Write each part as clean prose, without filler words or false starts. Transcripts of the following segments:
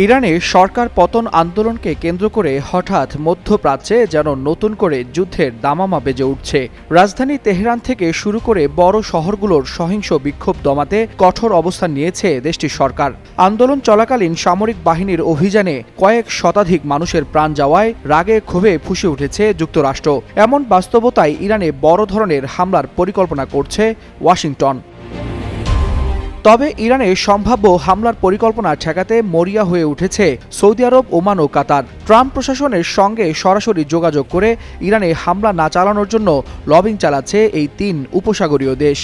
ইরানে সরকার পতন আন্দোলনকে কেন্দ্র করে হঠাৎ মধ্যপ্রাচ্যে যেন নতুন করে যুদ্ধের দামামা বেজে উঠছে। রাজধানী তেহরান থেকে শুরু করে বড় শহরগুলোর সহিংস বিক্ষোভ দমাতে কঠোর অবস্থান নিয়েছে দেশটির সরকার। আন্দোলন চলাকালীন সামরিক বাহিনীর অভিযানে কয়েক শতাধিক মানুষের প্রাণ যাওয়ায় রাগে ক্ষোভে ফুঁসে উঠেছে যুক্তরাষ্ট্র। এমন বাস্তবতায় ইরানে বড় ধরনের হামলার পরিকল্পনা করছে ওয়াশিংটন। তবে ইরানে সম্ভাব্য হামলার পরিকল্পনা ঠেকাতে মরিয়া হয়ে উঠেছে সৌদি আরব, ওমান ও কাতার। ট্রাম্প প্রশাসনের সঙ্গে সরাসরি যোগাযোগ করে ইরানে হামলা না চালানোর জন্য লবিং চালাচ্ছে এই তিন উপসাগরীয় দেশ।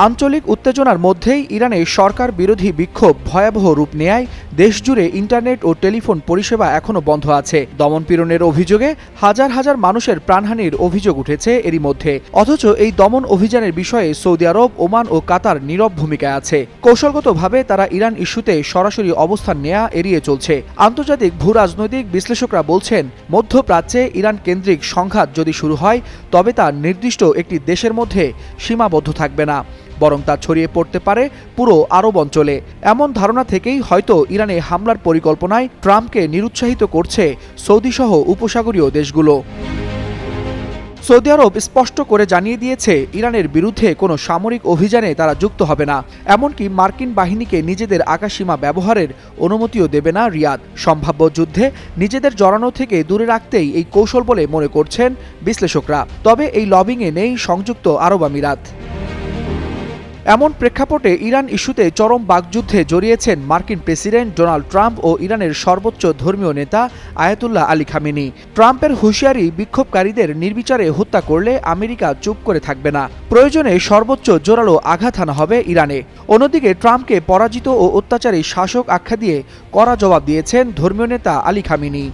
আঞ্চলিক উত্তেজনার মধ্যেই ইরানে সরকার বিরোধী বিক্ষোভ ভয়াবহ রূপ নেয়। দেশজুড়ে ইন্টারনেট ও টেলিফোন পরিষেবা এখনও বন্ধ আছে। দমনপীড়নের অভিযোগে হাজার হাজার মানুষের প্রাণহানির অভিযোগ উঠেছে এরই মধ্যে। অথচ এই দমন অভিযানের বিষয়ে সৌদি আরব, ওমান ও কাতার নীরব ভূমিকায় আছে। কৌশলগতভাবে তারা ইরান ইস্যুতে সরাসরি অবস্থান নেওয়া এড়িয়ে চলছে। আন্তর্জাতিক ভূরাজনৈতিক বিশ্লেষকরা বলছেন, মধ্যপ্রাচ্যে ইরান কেন্দ্রিক সংঘাত যদি শুরু হয় তবে তা নির্দিষ্ট একটি দেশের মধ্যে সীমাবদ্ধ থাকবে না, বরং তা ছড়িয়ে পড়তে পারে পুরো আরব অঞ্চলে। এমন ধারণা থেকেই হয়তো ইরানে হামলার পরিকল্পনায় ট্রাম্পকে নিরুৎসাহিত করছে সৌদিসহ উপসাগরীয় দেশগুলো। সৌদি আরব স্পষ্ট করে জানিয়ে দিয়েছে, ইরানের বিরুদ্ধে কোনো সামরিক অভিযানে তারা যুক্ত হবে না। এমনকি মার্কিন বাহিনীকে নিজেদের আকাশসীমা ব্যবহারের অনুমতিও দেবে না রিয়াদ। সম্ভাব্য যুদ্ধে নিজেদের জড়ানো থেকে দূরে রাখতেই এই কৌশল বলে মনে করছেন বিশ্লেষকরা। তবে এই লবিংয়ে নেই সংযুক্ত আরব আমিরাত। এমন প্রেক্ষাপটে ইরান ইস্যুতে চরম বাকযুদ্ধে জড়িয়েছেন মার্কিন প্রেসিডেন্ট ডোনাল্ড ট্রাম্প ও ইরানের সর্বোচ্চ ধর্মীয় নেতা আয়াতুল্লাহ আলী খামেনি। ট্রাম্পের হুঁশিয়ারি, বিক্ষোভকারীদের নির্বিচারে হত্যা করলে আমেরিকা চুপ করে থাকবে না, প্রয়োজনে সর্বোচ্চ জোরালো আঘাত হানা হবে ইরানে। অন্যদিকে ট্রাম্পকে পরাজিত ও অত্যাচারী শাসক আখ্যা দিয়ে কড়া জবাব দিয়েছেন ধর্মীয় নেতা আলী খামেনি।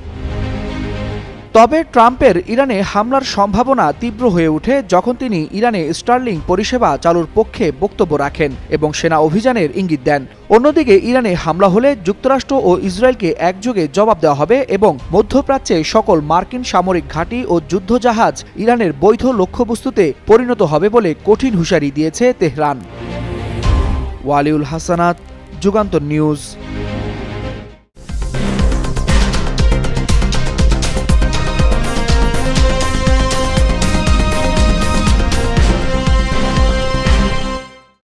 তবে ট্রাম্পের ইরানে হামলার সম্ভাবনা তীব্র হয়ে ওঠে যখন তিনি ইরানে স্টারলিং পরিষেবা চালুর পক্ষে বক্তব্য রাখেন এবং সেনা অভিযানের ইঙ্গিত দেন। অন্যদিকে ইরানে হামলা হলে যুক্তরাষ্ট্র ও ইসরায়েলকে একযোগে জবাব দেওয়া হবে এবং মধ্যপ্রাচ্যে সকল মার্কিন সামরিক ঘাঁটি ও যুদ্ধজাহাজ ইরানের বৈধ লক্ষ্যবস্তুতে পরিণত হবে বলে কঠিন হুঁশিয়ারি দিয়েছে তেহরান। ওয়ালিউল হাসানাত, যুগান্তর নিউজ।